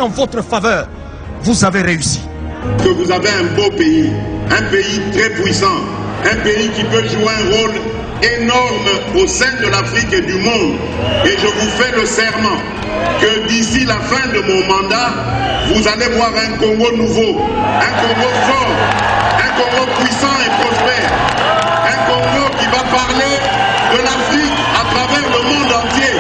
en votre faveur. Vous avez réussi. Que vous avez un beau pays, un pays très puissant, un pays qui peut jouer un rôle énorme au sein de l'Afrique et du monde. Et je vous fais le serment que d'ici la fin de mon mandat, vous allez voir un Congo nouveau, un Congo fort, un Congo puissant et prospère, un Congo qui va parler de l'Afrique à travers le monde entier.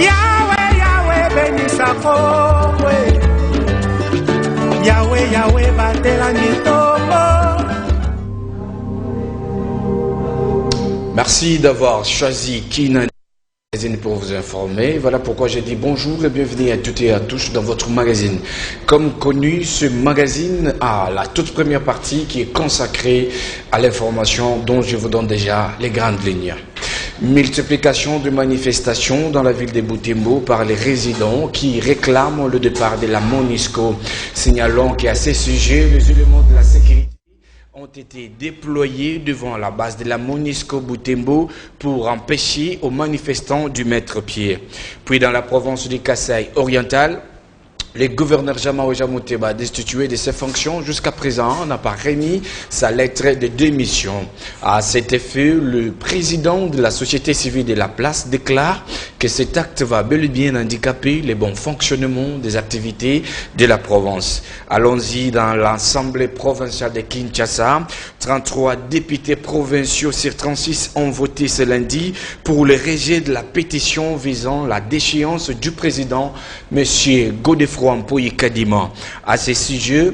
Yahweh, Yahweh, bénissa Congo. Yahweh, Yahweh, batela mitombo. Merci d'avoir choisi Kina Magazine pour vous informer. Voilà pourquoi j'ai dit bonjour et bienvenue à toutes et à tous dans votre magazine. Comme connu, ce magazine a la toute première partie qui est consacrée à l'information dont je vous donne déjà les grandes lignes. Multiplication de manifestations dans la ville de Butembo par les résidents qui réclament le départ de la MONUSCO. Signalons qu'à ce sujet, les éléments de la sécurité ont été déployés devant la base de la MONUSCO Butembo pour empêcher aux manifestants de mettre pied. Puis dans la province du Kasaï oriental, le gouverneur Jamaoui Mouteba, destitué de ses fonctions jusqu'à présent, n'a pas remis sa lettre de démission. À cet effet, le président de la société civile de la place déclare que cet acte va bel et bien handicaper le bon fonctionnement des activités de la province. Allons-y dans l'Assemblée provinciale de Kinshasa. 33 députés provinciaux sur 36 ont voté ce lundi pour le rejet de la pétition visant la déchéance du président, M. Godefroid Mpoyi Kadima. À ce sujet,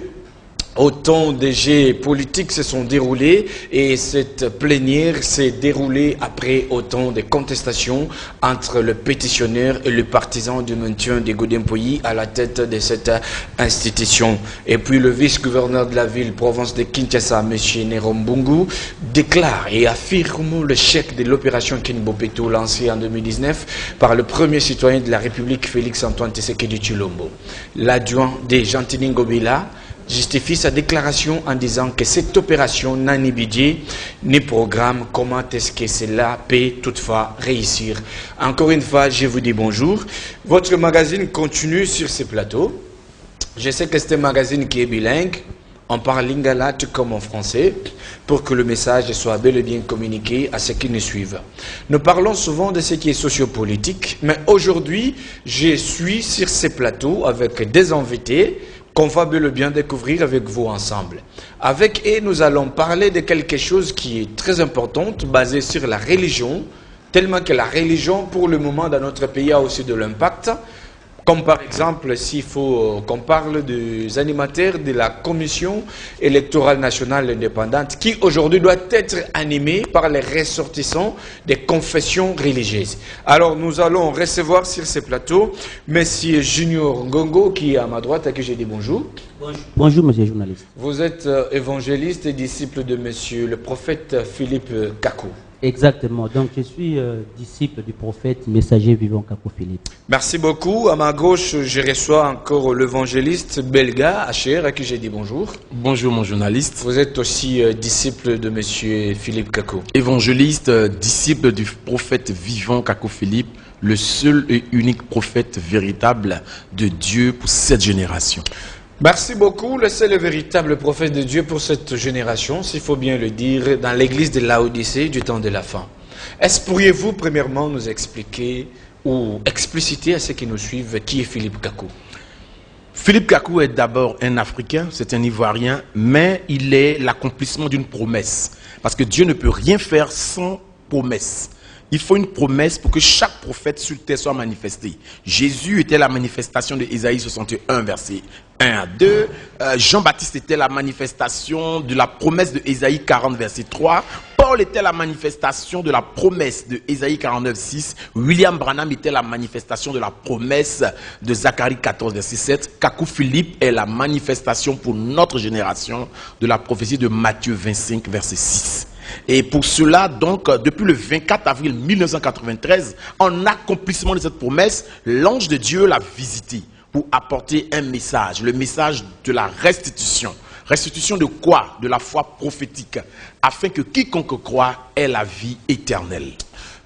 autant de jeux politiques se sont déroulés et cette plénière s'est déroulée après autant de contestations entre le pétitionnaire et le partisan du maintien de Godefroid Mpoyi à la tête de cette institution. Et puis le vice-gouverneur de la ville, province de Kinshasa, M. Nerombungu, déclare et affirme le chèque de l'opération Kinbopeto lancée en 2019 par le premier citoyen de la République, Félix-Antoine Tshisekedi Tshilombo. L'adjoint de Gentini Ngobila justifie sa déclaration en disant que cette opération n'a ni budget ni programme. Comment est-ce que cela peut toutefois réussir? Encore une fois, je vous dis bonjour. Votre magazine continue sur ce plateau. Je sais que c'est un magazine qui est bilingue. On parle lingala tout comme en français pour que le message soit bel et bien communiqué à ceux qui nous suivent. Nous parlons souvent de ce qui est sociopolitique, mais aujourd'hui, je suis sur ce plateau avec des invités qu'on va bel et bien découvrir avec vous ensemble. Avec eux, nous allons parler de quelque chose qui est très important, basé sur la religion, tellement que la religion, pour le moment, dans notre pays, a aussi de l'impact. Comme par exemple, s'il faut qu'on parle des animateurs de la Commission électorale nationale indépendante, qui aujourd'hui doit être animée par les ressortissants des confessions religieuses. Alors nous allons recevoir sur ce plateau M. Junior Ngongo, qui est à ma droite, à qui j'ai dit bonjour. Bonjour, monsieur le journaliste. Vous êtes évangéliste et disciple de monsieur le prophète Philippe Kakou. Exactement. Donc, je suis disciple du prophète, messager vivant Kakou Philippe. Merci beaucoup. À ma gauche, je reçois encore l'évangéliste belga, Hacher, à qui j'ai dit bonjour. Bonjour, mon journaliste. Vous êtes aussi disciple de monsieur Philippe Kakou. Évangéliste, disciple du prophète vivant Kakou Philippe, le seul et unique prophète véritable de Dieu pour cette génération. Merci beaucoup. Le seul et véritable prophète de Dieu pour cette génération, s'il faut bien le dire, dans l'église de Laodicée du temps de la fin. Est-ce pourriez-vous premièrement nous expliquer ou expliciter à ceux qui nous suivent qui est Philippe Kakou? Philippe Kakou est d'abord un Africain, c'est un Ivoirien, mais il est l'accomplissement d'une promesse. Parce que Dieu ne peut rien faire sans promesse. Il faut une promesse pour que chaque prophète sur terre soit manifesté. Jésus était la manifestation de Ésaïe 61, verset 1 à 2. Jean-Baptiste était la manifestation de la promesse de Ésaïe 40, verset 3. Paul était la manifestation de la promesse de Ésaïe 49, 6. William Branham était la manifestation de la promesse de Zacharie 14, verset 7. Kakou Philippe est la manifestation pour notre génération de la prophétie de Matthieu 25, verset 6. Et pour cela, donc, depuis le 24 avril 1993, en accomplissement de cette promesse, l'ange de Dieu l'a visité pour apporter un message, le message de la restitution. Restitution de quoi? De la foi prophétique, afin que quiconque croit ait la vie éternelle.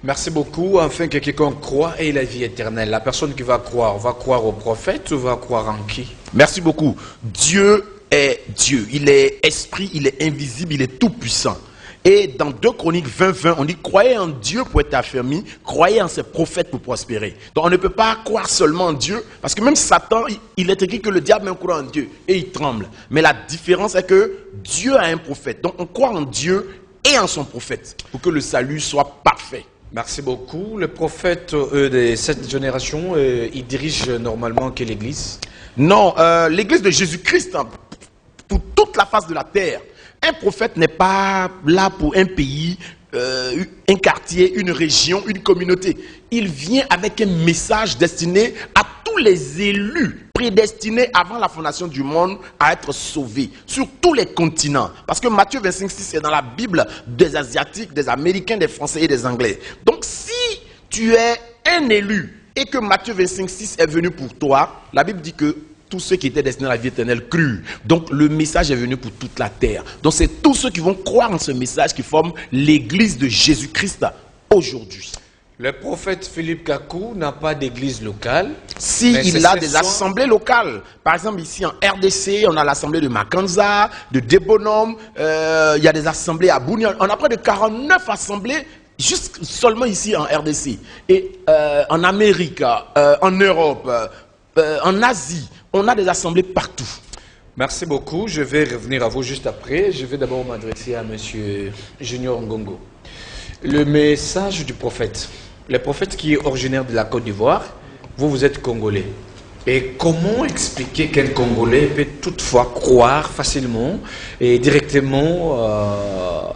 Merci beaucoup. Afin que quiconque croit ait la vie éternelle. La personne qui va croire au prophète ou va croire en qui? Merci beaucoup. Dieu est Dieu. Il est esprit, il est invisible, il est tout puissant. Et dans 2 Chroniques 20:20, on dit: croyez en Dieu pour être affermi, croyez en ses prophètes pour prospérer. Donc on ne peut pas croire seulement en Dieu, parce que même Satan, il est écrit que le diable même croit en Dieu et il tremble. Mais la différence est que Dieu a un prophète. Donc on croit en Dieu et en son prophète pour que le salut soit parfait. Merci beaucoup. Le prophète de cette génération, il dirige normalement quelle église? Non, l'église de Jésus-Christ, hein, pour toute la face de la terre. Un prophète n'est pas là pour un pays, un quartier, une région, une communauté. Il vient avec un message destiné à tous les élus prédestinés avant la fondation du monde à être sauvés sur tous les continents. Parce que Matthieu 25:6 est dans la Bible des Asiatiques, des Américains, des Français et des Anglais. Donc si tu es un élu et que Matthieu 25:6 est venu pour toi, la Bible dit que tous ceux qui étaient destinés à la vie éternelle crurent. Donc le message est venu pour toute la terre. Donc c'est tous ceux qui vont croire en ce message qui forment l'église de Jésus-Christ aujourd'hui. Le prophète Philippe Kakou n'a pas d'église locale. Si, il a des assemblées locales. Par exemple, ici en RDC, on a l'assemblée de Makanza, de Debonum, il y a des assemblées à Bounian. On a près de 49 assemblées juste seulement ici en RDC. Et en Amérique, en Europe, en Asie, on a des assemblées partout. Merci beaucoup. Je vais revenir à vous juste après. Je vais d'abord m'adresser à M. Junior Ngongo. Le message du prophète. Le prophète qui est originaire de la Côte d'Ivoire, vous êtes Congolais. Et comment expliquer qu'un Congolais peut toutefois croire facilement et directement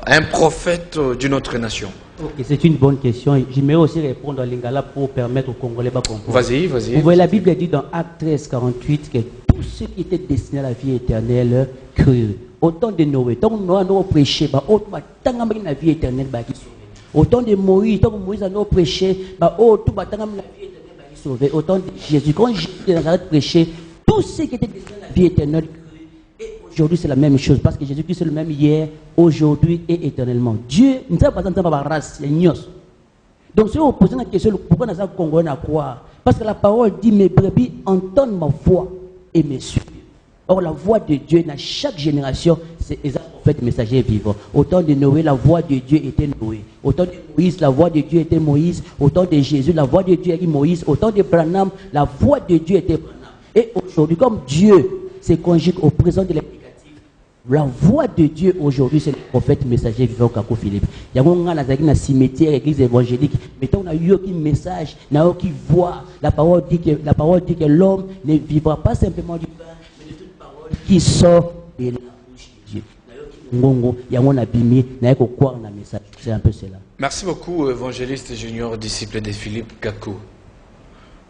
un prophète d'une autre nation? Ok, c'est une bonne question. J'aimerais aussi répondre à Lingala pour permettre aux Congolais de comprendre. Vas-y, vas-y. Vous voyez, la Bible dit dans Acte 13:48 que tous ceux qui étaient destinés à la vie éternelle crurent. Autant de Noé, tant que Noé a prêché, tant que la vie éternelle qui sauve. Autant de Moïse, tant que Moïse a prêché, tout la vie éternelle qui sauve. Autant de Jésus, quand Jésus de Nazareth prêchait, tous ceux qui étaient destinés à la vie éternelle crurent. Et aujourd'hui, c'est la même chose, parce que Jésus-Christ est le même hier, aujourd'hui et éternellement. Dieu, nous avons pas besoin de race, les nios. Donc, si vous posez la question, pourquoi nous avons Congolais à croire? Parce que la parole dit: mes brebis entendent ma voix et me suivent. Or, la voix de Dieu, dans chaque génération, c'est Esaïe, prophète, messager vivant. Au temps de Noé, la voix de Dieu était Noé. Au temps de Moïse, la voix de Dieu était Moïse. Au temps de Jésus, la voix de Dieu était Moïse. Au temps de Branham, la voix de Dieu était Branham. Et aujourd'hui, comme Dieu se conjugue au présent de l'implicatif, la voix de Dieu aujourd'hui, c'est le prophète messager vivant Kakou Philippe. Il y a un cimetière, église évangélique, mais on a eu aucun message, on a aucune voix. La parole dit que l'homme ne vivra pas simplement du pain, mais de toute parole qui sort de la bouche de Dieu. Il y a un abîmé, il y a un message. C'est un peu cela. Merci beaucoup, évangéliste junior, disciple de Philippe Kakou.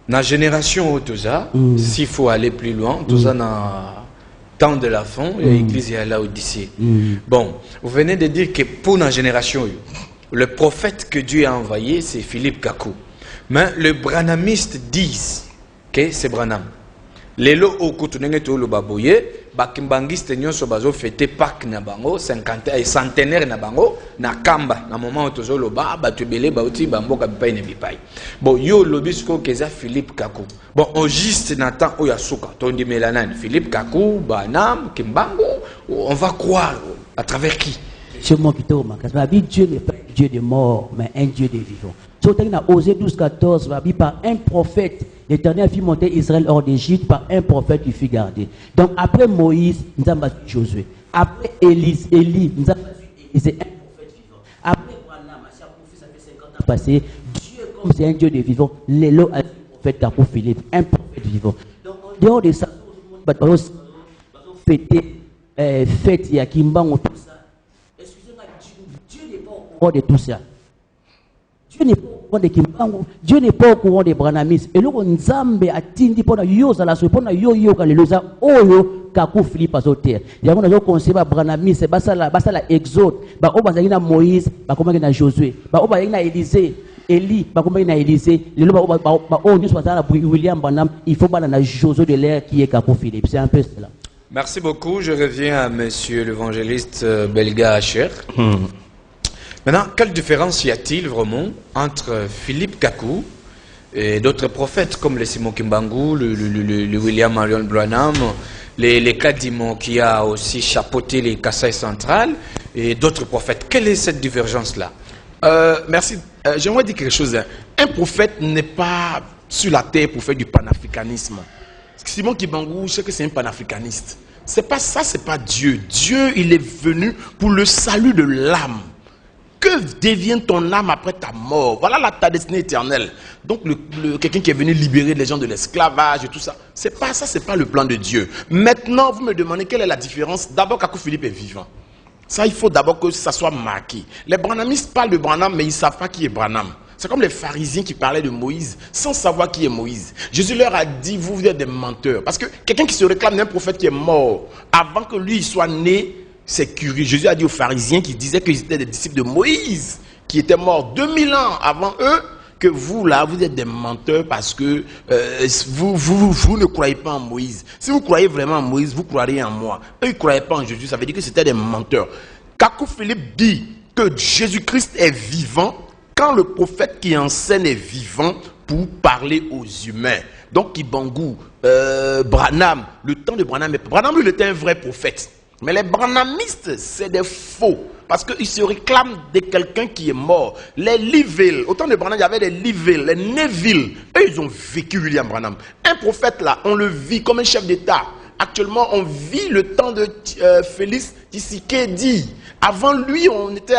Dans la génération où tout ça, s'il faut aller plus loin, tout ça dans temps de la fin, l'église est là Odyssée. Bon, vous venez de dire que pour la génération, le prophète que Dieu a envoyé, c'est Philippe Kakou. Mais les branhamistes disent que c'est Branham. Les lots au Koutounenge to le baboye, bakimbangiste nyonso bazo fêter Pâques na bango, 50 et centenaire na bango, na kamba, na moment où tozo lo ba, batubele bauti bamboka bipai ne bipai. Bon, yo lobisko keza Philippe Kakou. Bon, on juste n'attend oyasuka, tondi melanan, Philippe Kakou, Banam, Kimbango, on va croire à travers qui? C'est moi qui te remarque. La Bible, Dieu n'est pas un Dieu de mort, mais un Dieu de vivant. Si on a Osée 12:14, la Bible, par un prophète, l'Éternel fit monter Israël hors d'Égypte, par un prophète qui fut gardé. Donc après Moïse, nous avons battu Josué. Après Élie, nous avons battu Élisée, un prophète vivant. Après Branham, ça fait 50 ans passés, Dieu, comme c'est un Dieu de vivant, l'élo a dit prophète Kakou Philippe, un prophète vivant. Donc en dehors de ça, tout le monde va fêter, fête, Yakimbango, tout ça. Excusez-moi, Dieu n'est pas au courant de tout ça. Dieu n'est pas au courant de Kimbango, Dieu n'est pas au courant des Branhamistes. Et là, on Nzambe a tindi pour yo za la so pour yo kaleloza oyo Kakou Philippe azoter. Ya on a conseillé ba Branhamistes basa la Exode, ba o bazali na Moïse, ba komaki na Josué, ba o bazali na Élisée, Élie, ba komaki na Élisée, lelo ba o nyuso bazala William Branham, il faut ba na Josué de l'air qui est Kakou Philippe. C'est un peu cela. Merci beaucoup. Je reviens à monsieur l'évangéliste Belga Asher. Maintenant, quelle différence y a-t-il vraiment entre Philippe Kakou et d'autres prophètes comme le Simon Kimbangu, le William Marion Branham, les Kadimon qui a aussi chapeauté les Kassai centrales et d'autres prophètes? Quelle est cette divergence-là? Merci. J'aimerais dire quelque chose. Un prophète n'est pas sur la terre pour faire du panafricanisme. Simon Kimbangu, je sais que c'est un panafricaniste. C'est pas ça, c'est pas Dieu. Dieu, il est venu pour le salut de l'âme. Que devient ton âme après ta mort? Voilà ta destinée éternelle. Donc, quelqu'un qui est venu libérer les gens de l'esclavage et tout ça, c'est pas ça, c'est pas le plan de Dieu. Maintenant, vous me demandez quelle est la différence. D'abord, Kakou Philippe est vivant. Ça, il faut d'abord que ça soit marqué. Les branhamistes parlent de Branham, mais ils ne savent pas qui est Branham. C'est comme les pharisiens qui parlaient de Moïse sans savoir qui est Moïse. Jésus leur a dit, vous êtes des menteurs. Parce que quelqu'un qui se réclame d'un prophète qui est mort, avant que lui soit né, c'est curieux. Jésus a dit aux pharisiens qui disaient qu'ils étaient des disciples de Moïse, qui étaient morts 2000 ans avant eux, que vous, là, vous êtes des menteurs parce que vous ne croyez pas en Moïse. Si vous croyez vraiment en Moïse, vous croirez en moi. Eux, ils ne croyaient pas en Jésus, ça veut dire que c'était des menteurs. Kakou Philippe dit que Jésus-Christ est vivant quand le prophète qui enseigne est vivant pour parler aux humains. Donc, Kimbangu, Branham, le temps de Branham, Branham, lui, il était un vrai prophète. Mais les branhamistes, c'est des faux. Parce qu'ils se réclament de quelqu'un qui est mort. Les Liville, autant de Branham, il y avait des Liville, les Neville. Eux, ils ont vécu William Branham. Un prophète, là, on le vit comme un chef d'État. Actuellement, on vit le temps de Félix Tshisekedi. Avant lui, on était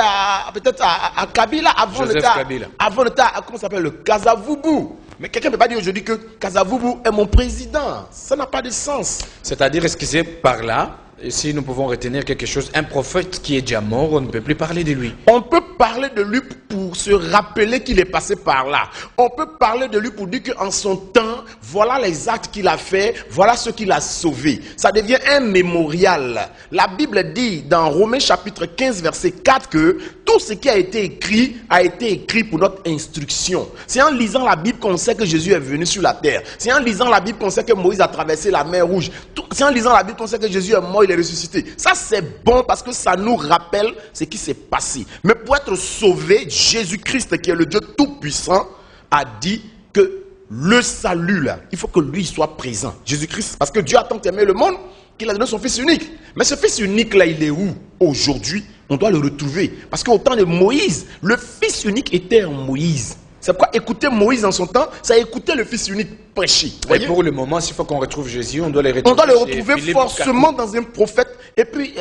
peut-être à Kabila. Avant, on était à, comment ça s'appelle, le Kasavubu. Mais quelqu'un ne peut pas dire aujourd'hui que Kasavubu est mon président. Ça n'a pas de sens. C'est-à-dire, est-ce que c'est par là, si nous pouvons retenir quelque chose, un prophète qui est déjà mort, on ne peut plus parler de lui? On peut parler de lui pour se rappeler qu'il est passé par là. On peut parler de lui pour dire qu'en son temps, voilà les actes qu'il a fait, voilà ce qu'il a sauvé. Ça devient un mémorial. La Bible dit dans Romains chapitre 15 verset 4 que tout ce qui a été écrit pour notre instruction. C'est en lisant la Bible qu'on sait que Jésus est venu sur la terre. C'est en lisant la Bible qu'on sait que Moïse a traversé la mer Rouge. C'est en lisant la Bible qu'on sait que Jésus est mort, il est ressuscité. Ça c'est bon parce que ça nous rappelle ce qui s'est passé. Mais pour être sauvé, Jésus-Christ qui est le Dieu tout-puissant a dit que le salut là, il faut que lui soit présent. Jésus-Christ, parce que Dieu a tant aimé le monde qu'il a donné son fils unique. Mais ce fils unique là, il est où aujourd'hui? On doit le retrouver. Parce qu'au temps de Moïse, le fils unique était en Moïse. C'est pourquoi écouter Moïse en son temps, ça écouter le fils unique prêcher. Et pour le moment, s'il faut qu'on retrouve Jésus, on doit le retrouver. On doit le retrouver forcément dans un prophète. Et puis,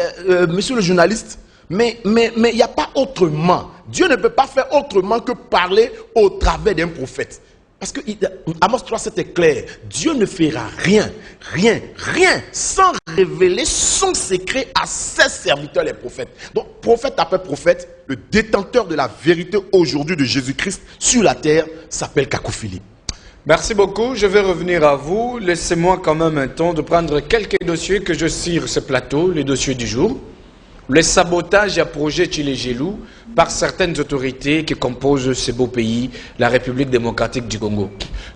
monsieur le journaliste, mais il n'y a pas autrement. Dieu ne peut pas faire autrement que parler au travers d'un prophète. Parce que Amos 3, c'était clair. Dieu ne fera rien sans révéler son secret à ses serviteurs, les prophètes. Donc, prophète après prophète, le détenteur de la vérité aujourd'hui de Jésus-Christ sur la terre s'appelle Kakou Philippe. Merci beaucoup. Je vais revenir à vous. Laissez-moi quand même un temps de prendre quelques dossiers que je cire ce plateau, les dossiers du jour. Le sabotage à projet Tchilégelou par certaines autorités qui composent ce beau pays, la République démocratique du Congo.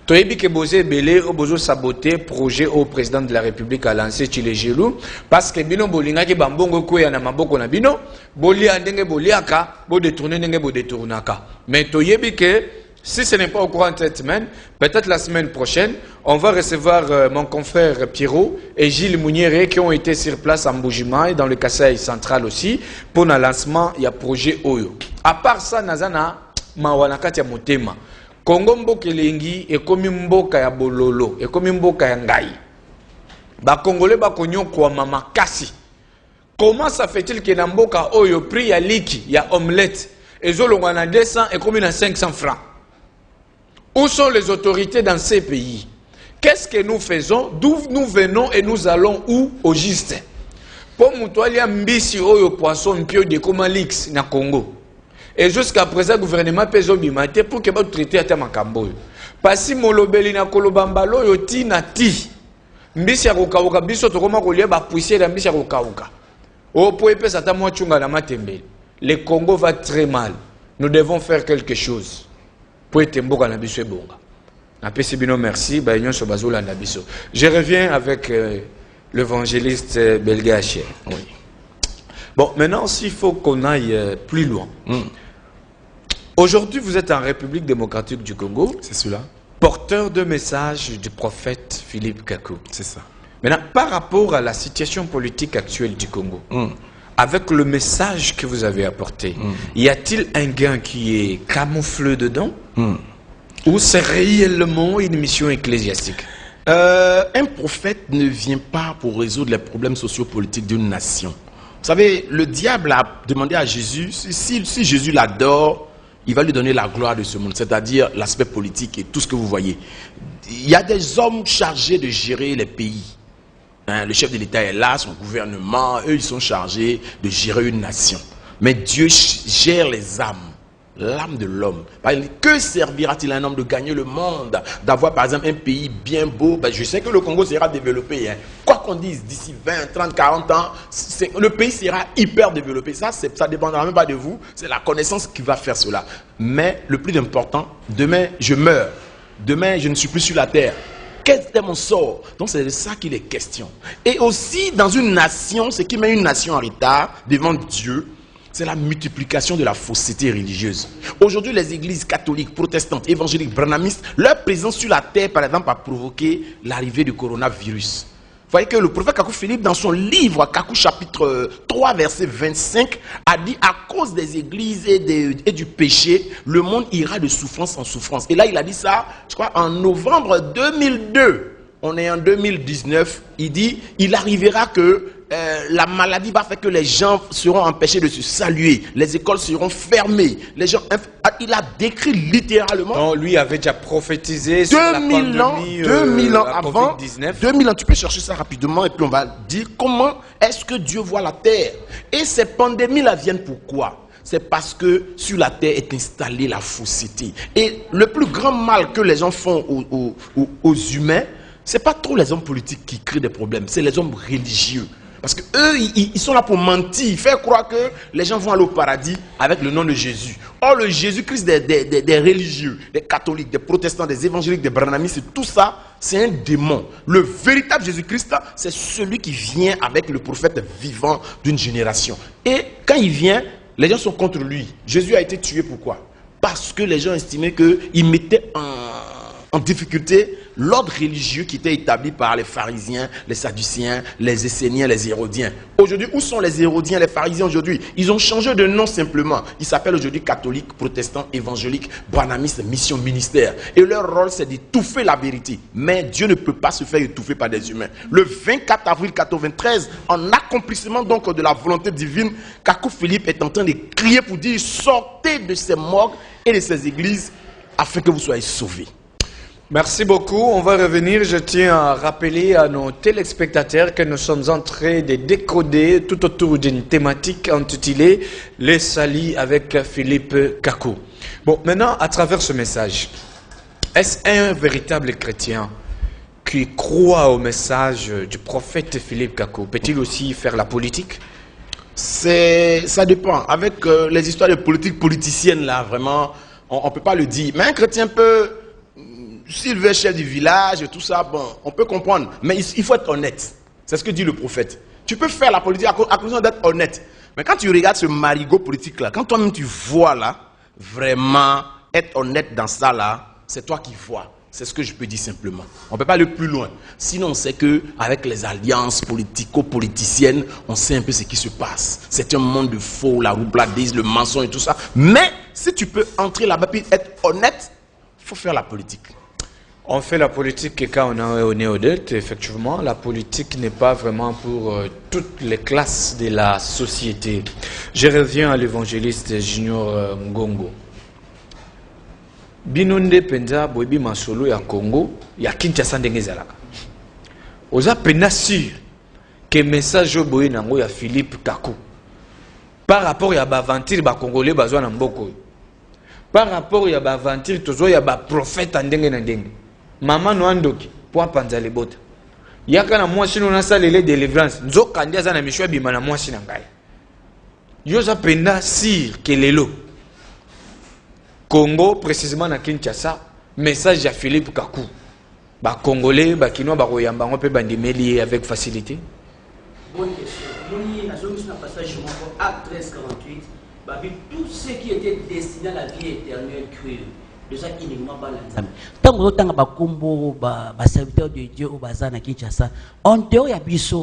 Toyebi Kebose Belé Obozo saboté projet au président de la République a lancé Tchilégelou parce que bino bolinga ki bambongo kwe na maboko na bino bolia ndenge boliaka bo détourner ndenge bo détournaka. Mais toyebi que si ce n'est pas au courant de cette semaine, peut-être la semaine prochaine, on va recevoir mon confrère Pierrot et Gilles Mouniéré qui ont été sur place à Mbujima et dans le Kassai central aussi pour le lancement il y a projet Oyo. À part ça, Nazana, Mawanakati ya Motema. Kongo mboka elengi ekomi mboka ya bololo, ekomi mboka ya ngai. Ba Congolais ba konyo kwa mama kasi. Comment ça fait-il que na mboka Oyo prix ya liki, ya omelette, ezolongwa na 200 et comme na 500 francs? Où sont les autorités dans ces pays? Qu'est-ce que nous faisons? D'où nous venons et nous allons où au juste? Pour Moutoualia Mbisi Oyo Poisson Mpio de Komalix na Congo. Et jusqu'à présent, le gouvernement Pezo Bimate pour que vous traitez à Tamakambo. Pasi Molobeli na Kolobambalo Yoti na Ti. Mbisi ya Rokauka Biso Tokoma Kolia Bapuisé la Mbisi ya Rokauka. O Poepe Satamwa Chunga na Matembe. Le Congo va très mal. Nous devons faire quelque chose. Je reviens avec l'évangéliste belgache. Oui. Bon, maintenant, s'il faut qu'on aille plus loin. Aujourd'hui, vous êtes en République démocratique du Congo. C'est cela. Porteur de message du prophète Philippe Kakou. C'est ça. Maintenant, par rapport à la situation politique actuelle du Congo, avec le message que vous avez apporté, y a-t-il un gain qui est camouflé dedans ou c'est réellement une mission ecclésiastique? Un prophète ne vient pas pour résoudre les problèmes sociopolitiques d'une nation. Vous savez, le diable a demandé à Jésus, si Jésus l'adore, il va lui donner la gloire de ce monde, c'est-à-dire l'aspect politique et tout ce que vous voyez. Il y a des hommes chargés de gérer les pays. Le chef de l'État est là, son gouvernement, eux ils sont chargés de gérer une nation. Mais Dieu gère les âmes, l'âme de l'homme. Que servira-t-il à un homme de gagner le monde, d'avoir par exemple un pays bien beau? Je sais que le Congo sera développé. Quoi qu'on dise, d'ici 20, 30, 40 ans, le pays sera hyper développé. Ça ne dépendra même pas de vous, c'est la connaissance qui va faire cela. Mais le plus important, demain je meurs, demain je ne suis plus sur la terre. Quel est mon sort? Donc c'est de ça qu'il est question. Et aussi dans une nation, ce qui met une nation en retard devant Dieu, c'est la multiplication de la fausseté religieuse. Aujourd'hui, les églises catholiques, protestantes, évangéliques, branhamistes, leur présence sur la terre, par exemple, a provoqué l'arrivée du coronavirus. Vous voyez que le prophète Kakou Philippe, dans son livre, Kakou chapitre 3, verset 25, a dit à cause des églises et du péché, le monde ira de souffrance en souffrance. Et là, il a dit ça, je crois, en novembre 2002. On est en 2019. Il dit, il arrivera que la maladie va faire que les gens seront empêchés de se saluer. Les écoles seront fermées. Les gens, il a décrit littéralement. Donc, lui avait déjà prophétisé sur la pandémie, 2000 ans avant. COVID-19. 2000 ans, tu peux chercher ça rapidement et puis on va dire comment est-ce que Dieu voit la terre. Et ces pandémies-là viennent pourquoi? C'est parce que sur la terre est installée la fausseté. Et le plus grand mal que les gens font aux humains, c'est pas trop les hommes politiques qui créent des problèmes, c'est les hommes religieux. Parce que eux, ils sont là pour mentir, faire croire que les gens vont aller au paradis avec le nom de Jésus. Or, le Jésus-Christ des religieux, des catholiques, des protestants, des évangéliques, des branhamistes, tout ça, c'est un démon. Le véritable Jésus-Christ, c'est celui qui vient avec le prophète vivant d'une génération. Et quand il vient, les gens sont contre lui. Jésus a été tué pourquoi? Parce que les gens estimaient qu'il mettait en difficulté l'ordre religieux qui était établi par les pharisiens, les sadducéens, les esséniens, les hérodiens. Aujourd'hui, où sont les hérodiens, les pharisiens aujourd'hui? Ils ont changé de nom simplement. Ils s'appellent aujourd'hui catholiques, protestants, évangéliques, branhamistes, mission, ministère. Et leur rôle, c'est d'étouffer la vérité. Mais Dieu ne peut pas se faire étouffer par des humains. Le 24 avril 1993, en accomplissement donc de la volonté divine, Kakou Philippe est en train de crier pour dire: sortez de ces morgues et de ces églises afin que vous soyez sauvés. Merci beaucoup. On va revenir. Je tiens à rappeler à nos téléspectateurs que nous sommes en train de décoder tout autour d'une thématique intitulée « Les salis avec Philippe Kakou ». Bon, maintenant, à travers ce message, est-ce un véritable chrétien qui croit au message du prophète Philippe Kakou peut-il aussi faire la politique? Ça dépend. Avec les histoires de politique politicienne, là, vraiment, on ne peut pas le dire. Mais un chrétien peut... S'il veut être chef du village et tout ça, bon, on peut comprendre. Mais il faut être honnête. C'est ce que dit le prophète. Tu peux faire la politique à condition d'être honnête. Mais quand tu regardes ce marigot politique-là, quand toi-même tu vois là, vraiment être honnête dans ça là, c'est toi qui vois. C'est ce que je peux dire simplement. On ne peut pas aller plus loin. Sinon, on sait qu'avec les alliances politico-politiciennes, on sait un peu ce qui se passe. C'est un monde de faux, la roubladise, le mensonge et tout ça. Mais si tu peux entrer là-bas et être honnête, il faut faire la politique. On fait la politique quand on est honnête. Effectivement, la politique n'est pas vraiment pour toutes les classes de la société. Je reviens à l'évangéliste Junior Ngongo. Binonde penza boibi masolo ya Congo ya Kinshasa ndenge ezalaka. Oza pena sûr que message boye nango ya Philippe Kakou par rapport ya ba aventure ba congolais bazwa na mboko. Par rapport ya ba aventure tozo ya ba prophète ndenge na ndenge. Mama no andoki po panza lebota. Yaka na mwasi no nasalele délivrance. Nzoka ndia za na mishwa bima na mwasi na ngai. Yo za pena sûr que lelo Congo, précisément à Kinshasa, message à Philippe Kakou. Bah Congolais, bah Kinois, bah Royamba, on peut bandimeli avec facilité. Bonne question. Nous, la zone sur le passage acte 13-48, bah tout ce qui était destiné à la vie éternelle crue. Déjà uniquement par l'ensemble. Tant que l'autre ba combo, ba serviteur de Dieu au bazar na Kinshasa, en dehors il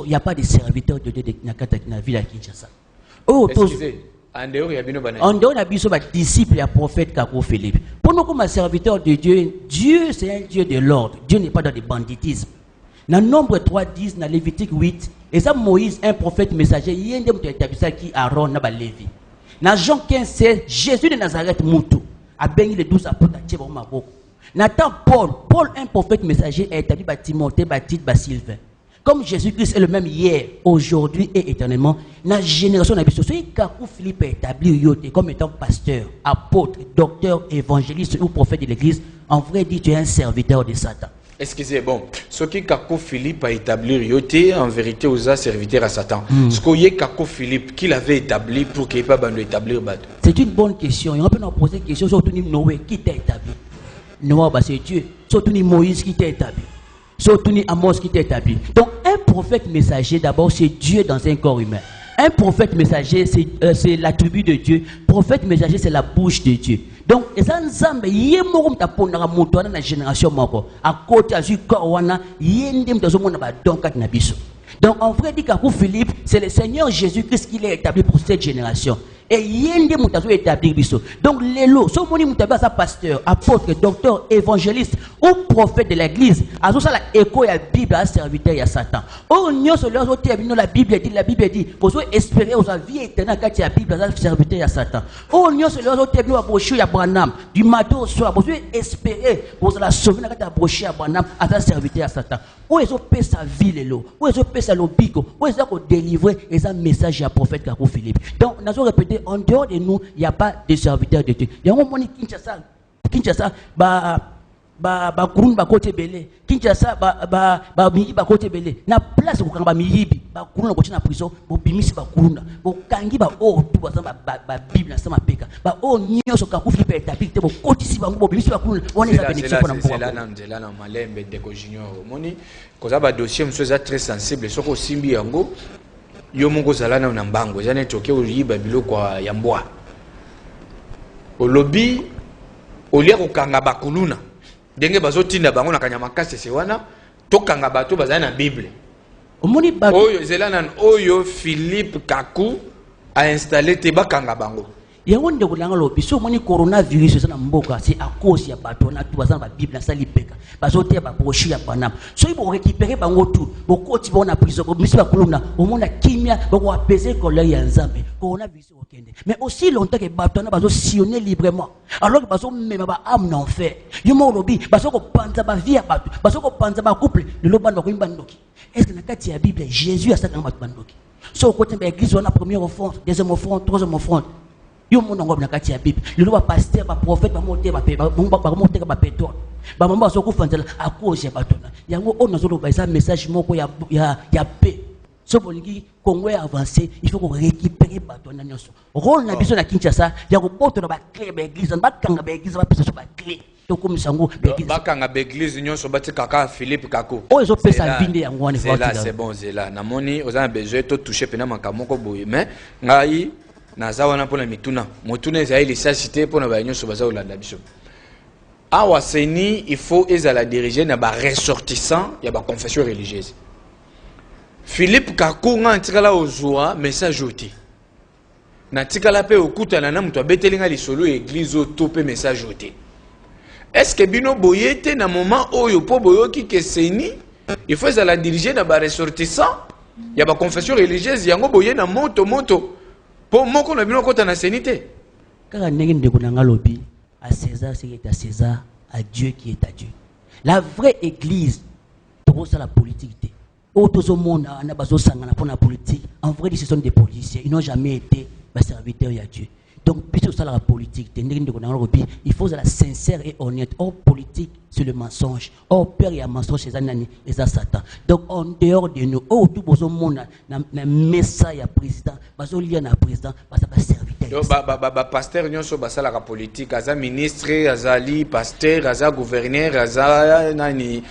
n'y a pas de serviteur de Dieu na ville à Kinshasa. Excusez. En dehors, il y a bien en dehors, il y a des disciples et prophète Kako Philippe. Pour nous, comme serviteur de Dieu, Dieu c'est un Dieu de l'ordre. Dieu n'est pas dans le banditisme. Dans Nombre 3:10, dans Lévitique 8, et ça Moïse, un prophète messager, il y a un établissement qui Aaron n'a pas Lévi. Dans Jean 15, c'est Jésus de Nazareth Moutou a béni les 12 apôtres à Tchèvre Maboko. Nathan Paul, un prophète messager, est établi par Timothée, Baptiste, Sylvain. Comme Jésus-Christ est le même hier, aujourd'hui et éternellement, dans la génération de la vie, Kakou Philippe est établi comme étant pasteur, apôtre, docteur, évangéliste ou prophète de l'église, en vrai dit, tu es un serviteur de Satan. Excusez, bon, ce qui Kakou Philippe a établi, yoté, en vérité, aux serviteur à Satan. Ce qu'il y a Kakou Philippe, qu'il avait établi pour qu'il n'y ait pas besoin d'établir. C'est une bonne question. Et on peut nous poser une question sur Noé, qui t'a établi? Noé, c'est Dieu. Surtout Moïse, qui t'a établi? Surtout Amos, qui t'a établi? Donc, un prophète messager, d'abord, c'est Dieu dans un corps humain. Un prophète messager, c'est l'attribut de Dieu. Prophète messager, c'est la bouche de Dieu. Donc, les ensembles, il y a dans la génération à côté de Corona, il y a donc, en vrai, dit qu'Akou Philippe, c'est le Seigneur Jésus-Christ qui l'a établi pour cette génération. Et il y a des moutazo établi. Donc, les lots, ce moni moutazo, c'est pasteur, apôtre, docteur, évangéliste ou prophète de l'église. À ça, la écho, il y a la Bible, à serviteur, il y a Satan. Oh, nous, sur leur autre, la Bible dit, vous espérez aux vie éternelle quand il y a la Bible, à serviteur, il y a Satan. Oh, nous, sur leur autre, il y a Branham. Du matin au soir, vous espérez, vous allez sauver quand il y a broché à Branham, à serviteur, à Satan. Où est-ce que sa vie, les lots? Où est-ce que sa lobico? Où est-ce qu'on délivre et un message à prophète Kakou Philippe? Donc, nous avons répété, en dehors de nous, il n'y a pas de serviteur de Dieu. Il y a un moment Kinshasa, Kurun côté belé, Kinshasa, Miyi côté belé. Na place où quand Miyibi, Kurun côté na prison, Bimisi Kurun, Kangi tout Bible na peka. Nyo so Kakou Philippe établi, côté si Bimisi Kurun, on est bénéficié pour c'est là na malembe de Junior. Moni, cause ba dossier monsieur très sensible, soko simbi yango. Yo mongo zalana na mbango jane toke oyiba biloko ya mbwa olobi olia kokanga bakuluna ndenge bazotinda bango na kanyama kase se wana tokanga bato bazana na Bible omoni ba oyo zelana oyo Philippe Kakou a installé te bakanga bango yango ndeko langa lobi so moni coronavirus na mboka c'est à cause ya bato na tout bazana ba Bible na sali peka bazote ba brochu ya banam so ibo récupérer bango tout bokoti bona prison bo misi ba kuluna omona kimia boko apaiser colère ya nzambe coronavirus okende mais aussi longtemps que bato na bazo sillonner librement alors que bazo mema ba âme en enfer yomo lobi bazo ko panza ba vie ya bato bazo ko panza ba couple le lobanda ko imba ndoki est-ce que na kati ya Bible Jésus a ça dans ba ndoki so côté ba église on a première offrande deuxième offrande troisième offrande yo mon ngom na kati ya Bible le ba pasteur ba prophète ba monter ba monter ba pétrole ba mamba so ko fanzela a cause ya batona yango on nazo ba ça message moko ya paix so bolingi Congo avancer il faut qu'on récupérer batona nyonso rôle na biso na Kinshasa ya ko boto na ba clé ba église ba kanga ba église ba pesa so ba clé to ko misango ba kanga ba église nyonso ba ti kaka Philippe Kakou o zo pesa vinde yango wana c'est bon c'est là na moni aux a besoin to toucher pena makamoko boye mais ngai naza wana pona mituna motuna ezali lisasité pona ba nyonso baza olanda biso awa seni il faut ezala diriger na ba ressortissant ya ba confession religieuse Philippe Kakou nga ntikala ozwa message oti na tikala pe okutana na muto abetelinga lisolo église oto pe message oti est-ce que bino boyete na moment oyo po boyoki ke seni il faut ezala diriger na ba ressortissant ya ba confession religieuse yango boye na moto pour moi, on a bien côté na sénité. Car on n'est pas lobby à César, c'est à César, à Dieu qui est à Dieu. La vraie église, pour ça la politique. Autres au monde, on a besoin de pour la politique. En vrai, ce sont des policiers. Ils n'ont jamais été serviteurs à Dieu. Donc, puisque ça la politique, il faut la sincère et honnête. Or, politique, c'est le mensonge. Or, père, il y a un mensonge chez Anani et ça Satan. Donc, en dehors de nous, tout le monde, un message à président, parce qu'il y a un président, parce que serviteur. Pasteur, nous sommes la politique, as ministre, azali, pasteur, as gouverneur, as nani.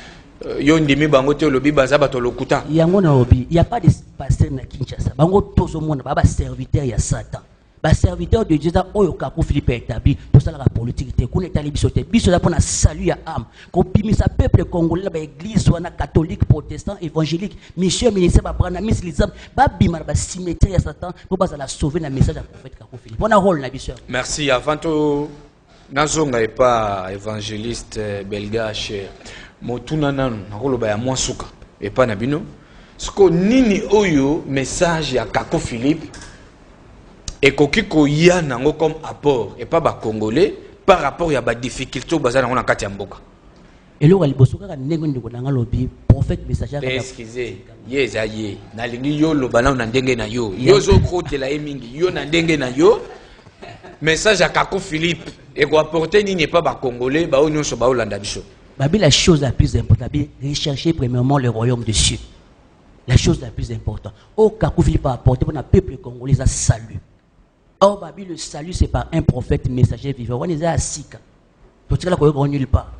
Yo ndimi bango te lobi bazaba to lokuta. Yango na obi, il y a pas de pasteur na Kinshasa. Bango tozo mona ba serviteur ya Satan. Ba serviteur de Dieu oyo Kakou Philippe établi pour ça la politique te kuna etali biso te. Biso za pona salut ya âme. Ko bimisa peuple congolais ba église wana catholique, protestant, évangélique, mission ministère ba brana mislisam ba bima ba cimetière ya Satan pour ba la sauver na message du prophète Kakou Philippe. On a rôle na biso. Merci. Avant to nazonga pas évangéliste belgache motuna nanu nakoloba ya mwasuka et pas nabino siko nini oyo message ya Kakou Philippe et koki ko ya nango comme apport et pas ba congolais par rapport ya ba difficulté bazana na kati ya mboka et lo liboso kaka ndenge ndeko nanga lobi prophète messager excusez yeza ye na lingi yo loba na ndenge na yo yo zo krotela emingi yo na ndenge na yo message à Kakou Philippe et quoi apporter ni n'est pas ba congolais ba union so ba olanda biso. La chose la plus importante, rechercher premièrement le royaume des cieux. La chose la plus importante. Au Kakou Philippe a apporté pour le peuple congolais un salut. Or, le salut, c'est par un prophète messager vivant. On est à Sika. Tu ne nulle part.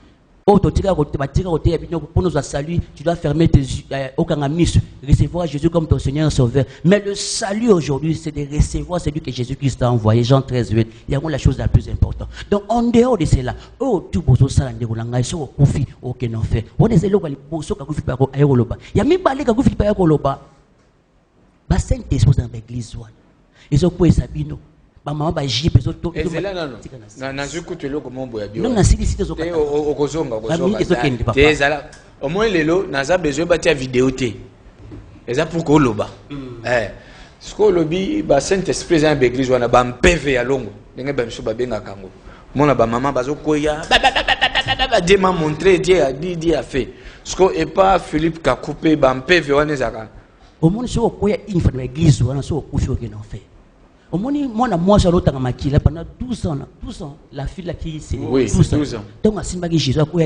Pour nous saluer, tu dois fermer tes yeux, recevoir Jésus comme ton Seigneur et Sauveur. Mais le salut aujourd'hui, c'est de recevoir celui que Jésus-Christ a envoyé. Jean 13, 8. Il y a la chose la plus importante. Donc, en dehors de cela, tout beau ça, il y a même pas les Kakou Philippe Ayakoloba. Saint-Esprit dans l'église. Ils ont quoi Sabino. Maman ba jipe zo to na zukutu eloko mombo ya bio non na sili site zo kata okozonga te ezala au moins lelo naza besoin batia vidéo te eza pour ko loba sko lobi ba Saint-Esprit en église wana ba mpeve ya longo ndenge ba biso ba benga kango mona ba maman bazo koya Dieu m'a montré, Dieu a dit, Dieu a fait sko et pas Philippe Kakou ba mpeve wana ezaka au monde so koya une fois dans l'église wana so kufi okena fait. Au moins, moi, j'ai l'autre pendant 12 ans. 12 ans. La fille là qui c'est 12 ans. Donc, à Simba Jésus, à quoi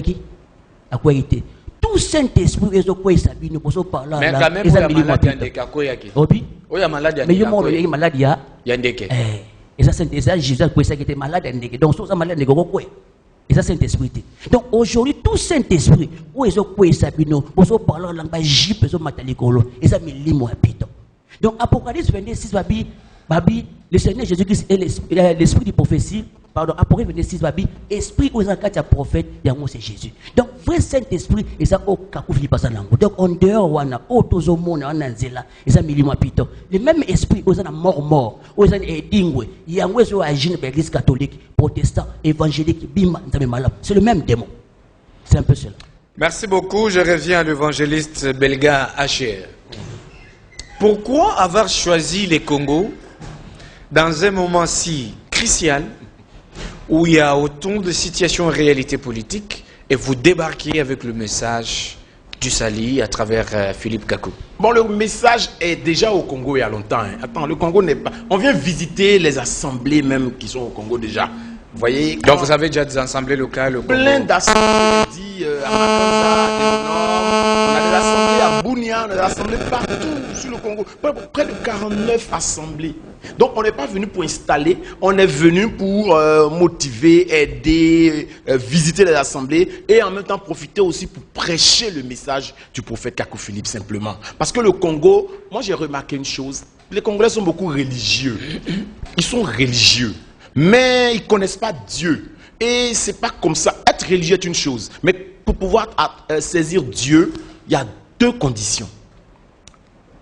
était tout Saint-Esprit, est au quoi il ne peut pas parler. Mais quand même, il y a malade à quoi il y a malade à mais il y a malade à Yandeke. Et ça, Saint-Esprit, Jésus, qui était malade à Yandeke. Donc, ça, malade à quoi. Et ça, Saint-Esprit. Donc, aujourd'hui, tout Saint-Esprit, où est-ce que ça bino, pour se parler en langage jip, et matalikolo, et ça, me limo à pito. Donc, Apocalypse 26, Babi, le Seigneur Jésus-Christ est l'esprit de prophétie. Pardon, Apocalypse 26, Babi, esprit aux encadres de prophète, c'est Jésus. Donc, vrai Saint-Esprit, et ça, au Kakou Philippe Passanango. Donc, en dehors, on a autozo monde, on a zela, et ça, milima pito. Le même esprit, aux en mort, aux en edingwe, il y a un oiseau à agir dans l'église catholique, protestant, évangélique, bima, c'est le même démon. C'est un peu cela. Merci beaucoup. Je reviens à l'évangéliste belga HR. Pourquoi avoir choisi les Congo dans un moment si crucial où il y a autant de situations en réalité politique et vous débarquez avec le message du Sali à travers Philippe Kakou? Bon, le message est déjà au Congo il y a longtemps. Hein. Attends, le Congo n'est pas... On vient visiter les assemblées même qui sont au Congo déjà. Vous voyez? Donc vous avez déjà des assemblées locales au Congo? Plein d'assemblées, dit à Matanza, on a des assemblées à Bunia, on a des assemblées partout sur le Congo. Près de 49 assemblées. Donc on n'est pas venu pour installer, on est venu pour motiver, aider, visiter les assemblées et en même temps profiter aussi pour prêcher le message du prophète Kakou Philippe simplement. Parce que le Congo, moi j'ai remarqué une chose, les Congolais sont beaucoup religieux. Ils sont religieux. Mais ils ne connaissent pas Dieu. Et c'est pas comme ça. Être religieux est une chose. Mais pour pouvoir saisir Dieu, il y a deux conditions.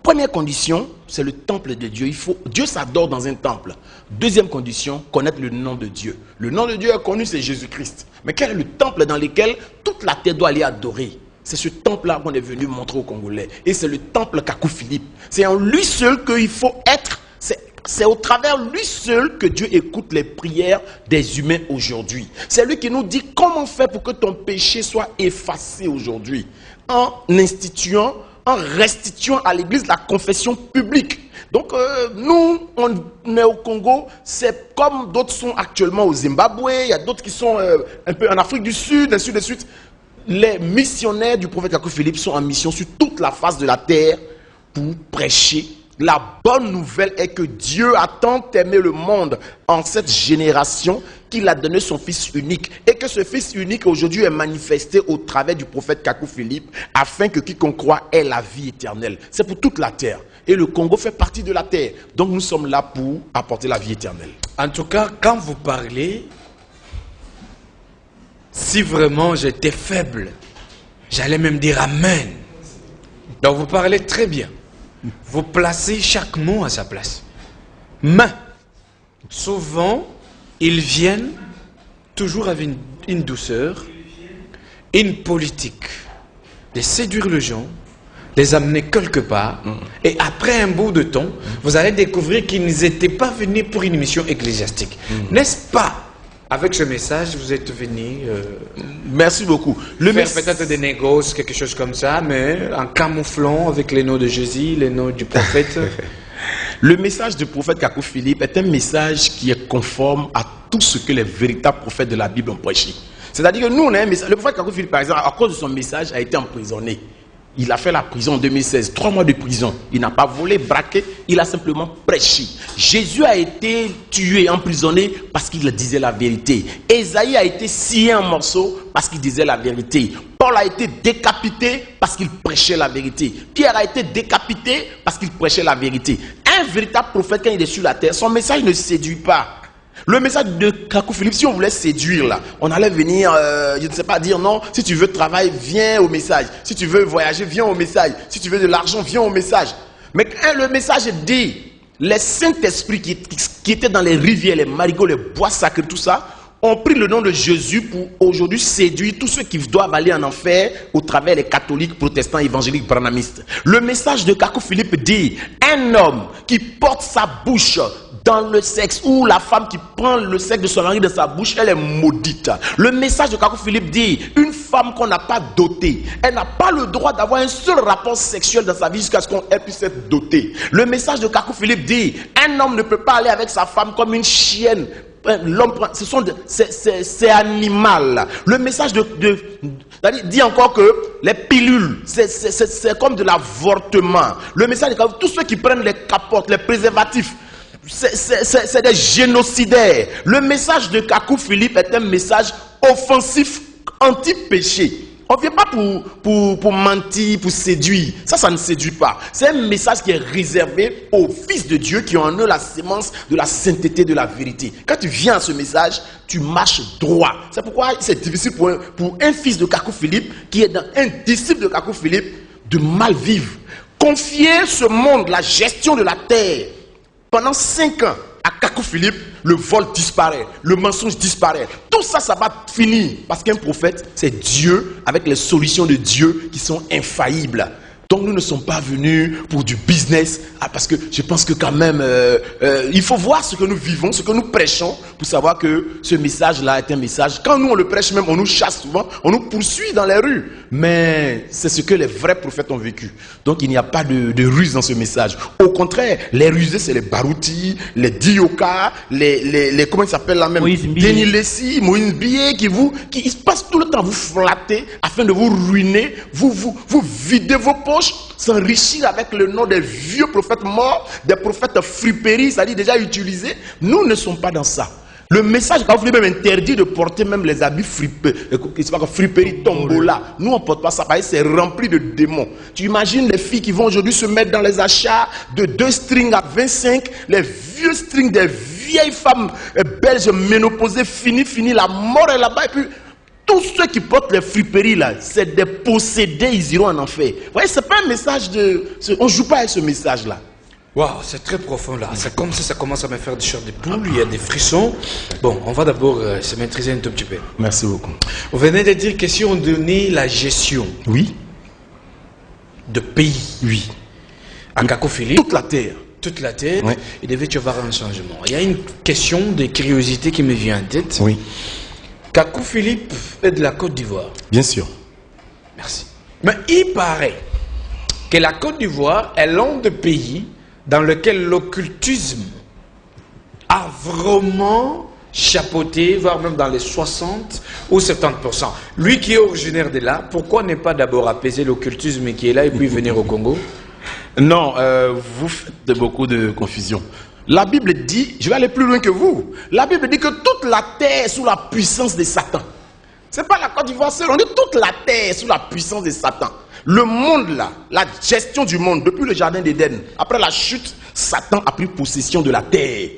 Première condition, c'est le temple de Dieu. Dieu s'adore dans un temple. Deuxième condition, connaître le nom de Dieu. Le nom de Dieu est connu, c'est Jésus-Christ. Mais quel est le temple dans lequel toute la terre doit aller adorer? C'est ce temple-là qu'on est venu montrer aux Congolais. Et c'est le temple Kakou Philippe. C'est en lui seul qu'il faut être. C'est au travers lui seul que Dieu écoute les prières des humains aujourd'hui. C'est lui qui nous dit comment faire pour que ton péché soit effacé aujourd'hui. En instituant, en restituant à l'église la confession publique. Donc nous, on est au Congo, c'est comme d'autres sont actuellement au Zimbabwe, il y a d'autres qui sont un peu en Afrique du Sud, ainsi de suite. Les missionnaires du prophète Kakou Philippe sont en mission sur toute la face de la terre pour prêcher La bonne nouvelle est que Dieu a tant aimé le monde en cette génération qu'il a donné son Fils unique. Et que ce Fils unique aujourd'hui est manifesté au travers du prophète Kakou Philippe afin que quiconque croit ait la vie éternelle. C'est pour toute la terre. Et le Congo fait partie de la terre. Donc nous sommes là pour apporter la vie éternelle. En tout cas, quand vous parlez, si vraiment j'étais faible, j'allais même dire Amen. Donc vous parlez très bien. Vous placez chaque mot à sa place. Mais, souvent, ils viennent toujours avec une douceur, une politique de séduire les gens, les amener quelque part, et après un bout de temps, vous allez découvrir qu'ils n'étaient pas venus pour une mission ecclésiastique. N'est-ce pas? Avec ce message, vous êtes venus merci beaucoup. faire peut-être des négoces, quelque chose comme ça, mais en camouflant avec les noms de Jésus, les noms du prophète. Le message du prophète Kakou Philippe est un message qui est conforme à tout ce que les véritables prophètes de la Bible ont prêché. C'est-à-dire que nous, on a un message. Le prophète Kakou Philippe, par exemple, à cause de son message, a été emprisonné. Il a fait la prison en 2016, 3 mois de prison. Il n'a pas volé, braqué, il a simplement prêché. Jésus a été tué, emprisonné parce qu'il disait la vérité. Ésaïe a été scié en morceaux parce qu'il disait la vérité. Paul a été décapité parce qu'il prêchait la vérité. Pierre a été décapité parce qu'il prêchait la vérité. Un véritable prophète, quand il est sur la terre, son message ne séduit pas. Le message de Kakou Philippe, si on voulait séduire là, on allait venir, je ne sais pas, dire non, si tu veux travailler, viens au message. Si tu veux voyager, viens au message. Si tu veux de l'argent, viens au message. Mais quand le message dit, les Saint-Esprits qui étaient dans les rivières, les marigots, les bois sacrés, tout ça, ont pris le nom de Jésus pour aujourd'hui séduire tous ceux qui doivent aller en enfer au travers des catholiques, protestants, évangéliques, branamistes. Le message de Kakou Philippe dit, un homme qui porte sa bouche dans le sexe, ou la femme qui prend le sexe de son mari dans sa bouche, elle est maudite. Le message de Kakou Philippe dit, une femme qu'on n'a pas dotée, elle n'a pas le droit d'avoir un seul rapport sexuel dans sa vie jusqu'à ce qu'elle puisse être dotée. Le message de Kakou Philippe dit, un homme ne peut pas aller avec sa femme comme une chienne. L'homme, c'est animal. Le message dit encore que les pilules, c'est comme de l'avortement. Le message de tous ceux qui prennent les capotes, les préservatifs, c'est des génocidaires. Le message de Kakou Philippe est un message offensif, anti-péché. On ne vient pas pour mentir, pour séduire. Ça ne séduit pas. C'est un message qui est réservé aux fils de Dieu qui ont en eux la sémence de la sainteté, de la vérité. Quand tu viens à ce message, tu marches droit. C'est pourquoi c'est difficile pour un fils de Kakou Philippe, qui est un disciple de Kakou Philippe, de mal vivre. Confier ce monde, la gestion de la terre, pendant 5 ans, à Kakou Philippe, le vol disparaît, le mensonge disparaît. Tout ça, ça va finir. Parce qu'un prophète, c'est Dieu avec les solutions de Dieu qui sont infaillibles. Donc nous ne sommes pas venus pour du business, parce que je pense que quand même, il faut voir ce que nous vivons, ce que nous prêchons, pour savoir que ce message-là est un message. Quand nous on le prêche même, on nous chasse souvent, on nous poursuit dans les rues. Mais c'est ce que les vrais prophètes ont vécu. Donc il n'y a pas de ruse dans ce message. Au contraire, les rusés, c'est les Barouti, les Dioka, les comment ils s'appellent là même, Denis Lessi, Moïse Bié, qui passent tout le temps à vous flatter afin de vous ruiner, vous vider vos poches, s'enrichir avec le nom des vieux prophètes morts, des prophètes friperies, c'est-à-dire déjà utilisés. Nous ne sommes pas dans ça. Le message, quand vous voulez même interdit de porter même les habits friperies, tombola. Nous, on ne porte pas ça, parce que c'est rempli de démons. Tu imagines les filles qui vont aujourd'hui se mettre dans les achats de 2 strings à 25, les vieux strings des vieilles femmes belges ménopausées, fini, la mort est là-bas, et puis tous ceux qui portent les friperies là, c'est des possédés, ils iront en enfer. Vous voyez, c'est pas un message on ne joue pas avec ce message là. Waouh, c'est très profond là. C'est comme si ça commence à me faire des chairs de poule, il y a des frissons. Bon, on va d'abord se maîtriser un tout petit peu. Merci beaucoup. Vous venez de dire que si on donnait la gestion de pays à Kakou Philippe, toute la terre, oui, il devait y avoir un changement. Il y a une question de curiosité qui me vient en tête. Oui. Kakou Philippe est de la Côte d'Ivoire. Bien sûr. Merci. Mais il paraît que la Côte d'Ivoire est l'un des pays dans lequel l'occultisme a vraiment chapeauté, voire même dans les 60 ou 70%. Lui qui est originaire de là, pourquoi ne pas d'abord apaiser l'occultisme qui est là et puis venir au Congo? Non, vous faites beaucoup de confusion. La Bible dit, je vais aller plus loin que vous. La Bible dit que toute la terre est sous la puissance de Satan. C'est pas la Côte d'Ivoire seule, on dit toute la terre est sous la puissance de Satan. Le monde là, la gestion du monde, depuis le jardin d'Éden, après la chute, Satan a pris possession de la terre.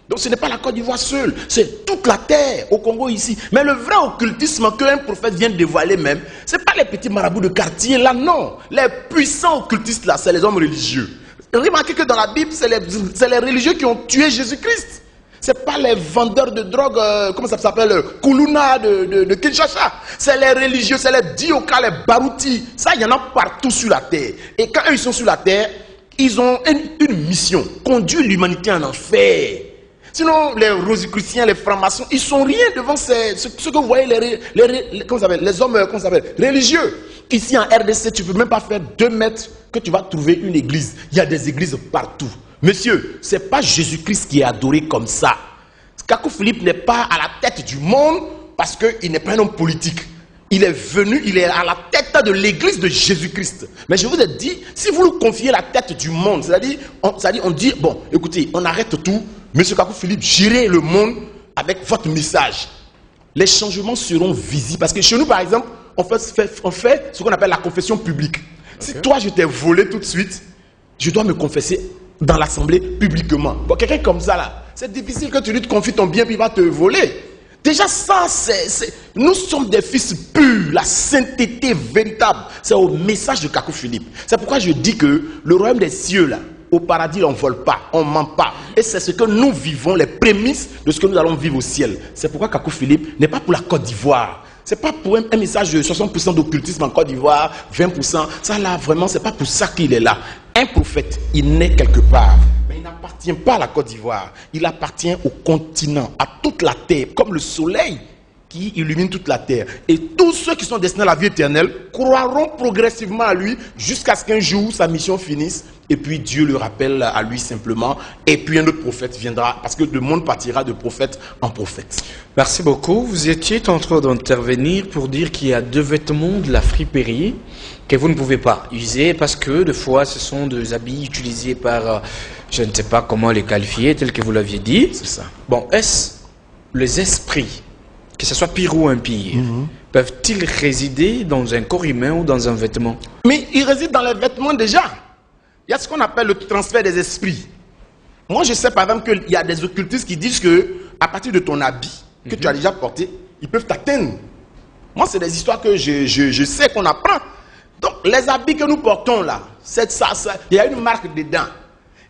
Donc ce n'est pas la Côte d'Ivoire seule, c'est toute la terre, au Congo ici. Mais le vrai occultisme qu'un prophète vient de dévoiler même, ce n'est pas les petits marabouts de quartier là, non. Les puissants occultistes là, c'est les hommes religieux. Remarquez que dans la Bible, c'est les religieux qui ont tué Jésus-Christ. Ce n'est pas les vendeurs de drogue, comment ça s'appelle, Kuluna de Kinshasa. C'est les religieux, c'est les Dioka, les Barouti. Ça, il y en a partout sur la terre. Et quand eux, ils sont sur la terre, ils ont une mission, conduire l'humanité en enfer. Sinon, les rosicruciens, les francs-maçons, ils sont rien devant ce que vous voyez, les hommes religieux. Ici en RDC, tu ne peux même pas faire 2 mètres que tu vas trouver une église. Il y a des églises partout. Monsieur, ce n'est pas Jésus-Christ qui est adoré comme ça. Kakou Philippe n'est pas à la tête du monde parce qu'il n'est pas un homme politique. Il est venu, il est à la tête de l'église de Jésus-Christ. Mais je vous ai dit, si vous lui confiez la tête du monde, c'est-à-dire on dit, bon, écoutez, on arrête tout. Monsieur Kakou Philippe, gérez le monde avec votre message. Les changements seront visibles. Parce que chez nous, par exemple, on fait ce qu'on appelle la confession publique. Okay. Si toi, je t'ai volé tout de suite, je dois me confesser dans l'assemblée publiquement. Bon, quelqu'un comme ça, là, c'est difficile que tu lui te confies ton bien puis il va te voler. Déjà, ça, nous sommes des fils purs. La sainteté véritable, c'est au message de Kakou Philippe. C'est pourquoi je dis que le royaume des cieux, là, au paradis, on ne vole pas, on ne ment pas. Et c'est ce que nous vivons, les prémices de ce que nous allons vivre au ciel. C'est pourquoi Kakou Philippe n'est pas pour la Côte d'Ivoire. Ce n'est pas pour un message de 60% d'occultisme en Côte d'Ivoire, 20%. Ça là, vraiment, ce n'est pas pour ça qu'il est là. Un prophète, il naît quelque part. Mais il n'appartient pas à la Côte d'Ivoire. Il appartient au continent, à toute la terre, comme le soleil qui illumine toute la terre. Et tous ceux qui sont destinés à la vie éternelle croiront progressivement à lui jusqu'à ce qu'un jour sa mission finisse. Et puis Dieu le rappelle à lui simplement. Et puis un autre prophète viendra. Parce que le monde partira de prophète en prophète. Merci beaucoup. Vous étiez en train d'intervenir pour dire qu'il y a 2 vêtements de la friperie que vous ne pouvez pas user. Parce que des fois ce sont des habits utilisés par, je ne sais pas comment les qualifier, tel que vous l'aviez dit. C'est ça. Bon, est-ce les esprits, que ce soit pire ou impire, peuvent-ils résider dans un corps humain ou dans un vêtement? Mais ils résident dans les vêtements déjà. Il y a ce qu'on appelle le transfert des esprits. Moi, je sais par exemple qu'il y a des occultistes qui disent que à partir de ton habit que tu as déjà porté, ils peuvent t'atteindre. Moi, c'est des histoires que je sais qu'on apprend. Donc, les habits que nous portons là, il y a une marque dedans.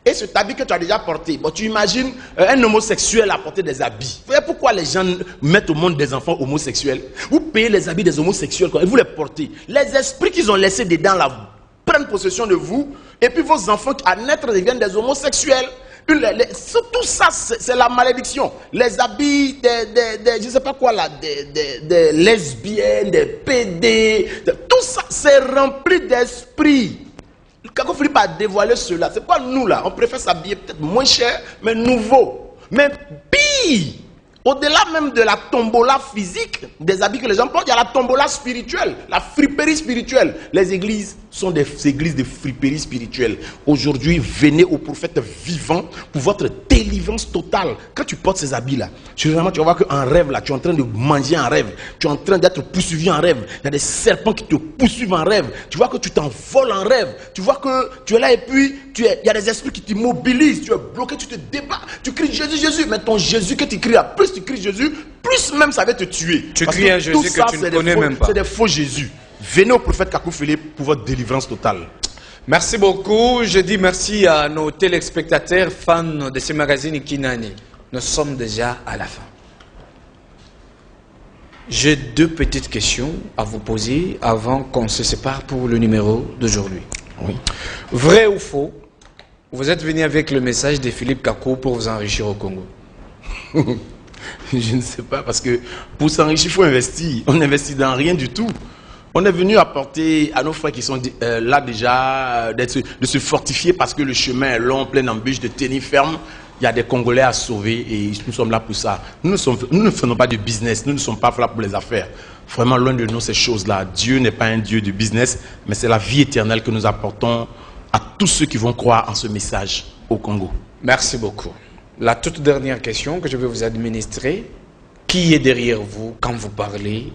Et cet habit que tu as déjà porté, bon, tu imagines un homosexuel à porter des habits. Vous voyez pourquoi les gens mettent au monde des enfants homosexuels? Vous payez les habits des homosexuels et vous les portez. Les esprits qu'ils ont laissés dedans là prennent possession de vous. Et puis vos enfants à naître deviennent des homosexuels. Tout ça, c'est la malédiction. Les habits je ne sais pas quoi là, des lesbiennes, des PD, tout ça, c'est rempli d'esprit. Kakou Philippe a dévoilé cela. C'est pourquoi nous là, on préfère s'habiller peut-être moins cher, mais nouveau. Mais pire, au-delà même de la tombola physique, des habits que les gens portent, il y a la tombola spirituelle, la friperie spirituelle. Les églises sont des églises de friperie spirituelle. Aujourd'hui, venez au prophète vivant pour votre délivrance totale. Quand tu portes ces habits-là, généralement, tu vas voir qu'en rêve, là, tu es en train de manger en rêve. Tu es en train d'être poursuivi en rêve. Il y a des serpents qui te poursuivent en rêve. Tu vois que tu t'envoles en rêve. Tu vois que tu es là et puis il y a des esprits qui t'immobilisent. Tu es bloqué, tu te débats. Tu cries Jésus, Jésus. Mais ton Jésus que tu cries, plus tu cries Jésus, plus même ça va te tuer. Tu cries un Jésus que tu ne connais même pas. C'est des faux Jésus. Venez au prophète Kakou Philippe pour votre délivrance totale. Merci beaucoup. Je dis merci à nos téléspectateurs, fans de ce magazine Kinani. Nous sommes déjà à la fin. J'ai 2 petites questions à vous poser avant qu'on se sépare pour le numéro d'aujourd'hui. Oui. Vrai ou faux, vous êtes venu avec le message de Philippe Kakou pour vous enrichir au Congo? Je ne sais pas, parce que pour s'enrichir, il faut investir. On n'investit dans rien du tout. On est venu apporter à nos frères qui sont là déjà de se fortifier parce que le chemin est long, plein d'embûches, de tenir ferme. Il y a des Congolais à sauver et nous sommes là pour ça. Nous ne faisons pas de business, nous ne sommes pas là pour les affaires. Vraiment loin de nous ces choses-là. Dieu n'est pas un Dieu du business, mais c'est la vie éternelle que nous apportons à tous ceux qui vont croire en ce message au Congo. Merci beaucoup. La toute dernière question que je vais vous administrer. Qui est derrière vous quand vous parlez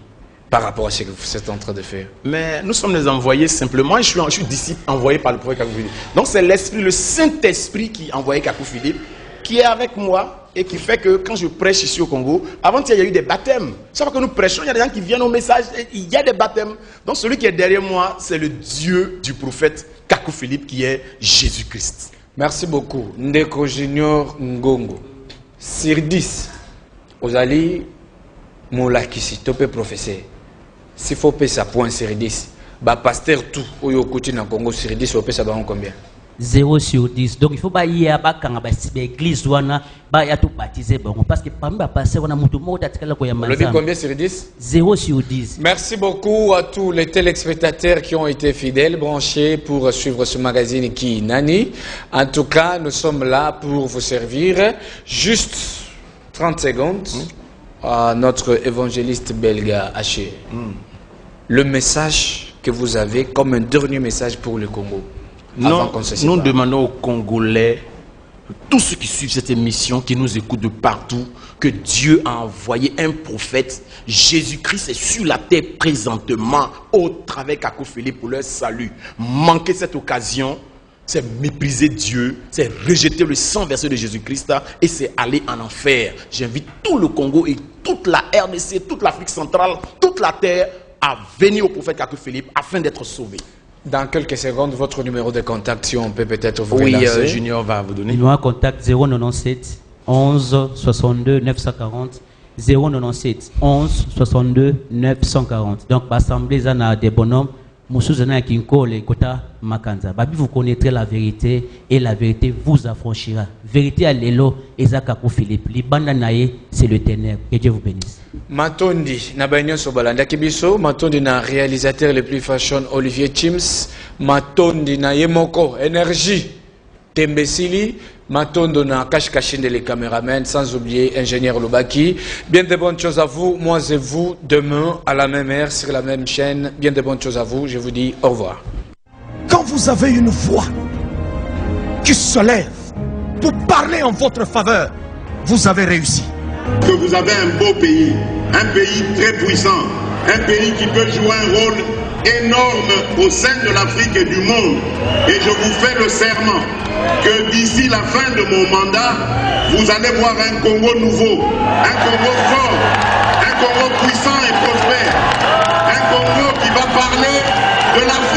par rapport à ce que vous êtes en train de faire? Mais nous sommes les envoyés simplement. Je suis disciple envoyé par le prophète Kakou Philippe. Donc c'est l'esprit, le Saint-Esprit qui a envoyé Kakou Philippe, qui est avec moi et qui fait que quand je prêche ici au Congo, avant-hier il y a eu des baptêmes. Chaque fois que nous prêchons, il y a des gens qui viennent au message et il y a des baptêmes. Donc celui qui est derrière moi, c'est le Dieu du prophète Kakou Philippe qui est Jésus-Christ. Merci beaucoup. Ndeko Junior Ngongo. Sur 10, vous allez molakisi, topé professeur. S'il faut payer ça point sur 10, bah pasteur tout, ou yokouti na Congo sur 10, vous payez ça combien? 0 sur 10. Donc il faut pas y avoir quand l'église wana ba ya tout baptiser bon parce que parmi ba passer on a mutu mota tikala ko ya manzana. Le dit combien sur 10? 0 sur 10. Merci beaucoup à tous les téléspectateurs qui ont été fidèles, branchés pour suivre ce magazine qui Nani. En tout cas, nous sommes là pour vous servir. Juste 30 secondes à notre évangéliste belga Haché. Le message que vous avez comme un dernier message pour le Congo. Nous demandons aux Congolais, tous ceux qui suivent cette émission, qui nous écoutent de partout, que Dieu a envoyé un prophète. Jésus-Christ est sur la terre présentement, au travers Kakou Philippe pour leur salut. Manquer cette occasion, c'est mépriser Dieu, c'est rejeter le sang versé de Jésus-Christ et c'est aller en enfer. J'invite tout le Congo et toute la RDC, toute l'Afrique centrale, toute la terre à venir au prophète Kakou Philippe afin d'être sauvé. Dans quelques secondes, votre numéro de contact, si on peut peut-être vous relancer. Oui, Junior va vous donner. Il nous a contact 097 11 62 940 097 11 62 940. Donc, l'Assemblée, il y a des bonhommes. Vous connaîtrez la vérité et la vérité vous affranchira. Vérité à l'élo, Kakou Philippe. Libanda c'est le ténèbre. Que Dieu vous bénisse. Matondi, Nabanyo Sobalanda Kibiso, Matondi na réalisateur le plus fashion Olivier Chims, Matondi na Yemoko, Énergie, Tembesili, Matondo na Kashkashinde les caméramans, sans oublier ingénieur Lubaki. Bien de bonnes choses à vous, moi et vous, demain à la même heure sur la même chaîne. Bien de bonnes choses à vous, je vous dis au revoir. Quand vous avez une voix qui se lève pour parler en votre faveur, vous avez réussi. Que vous avez un beau pays, un pays très puissant, un pays qui peut jouer un rôle énorme au sein de l'Afrique et du monde. Et je vous fais le serment que d'ici la fin de mon mandat, vous allez voir un Congo nouveau, un Congo fort, un Congo puissant et prospère, un Congo qui va parler de l'Afrique.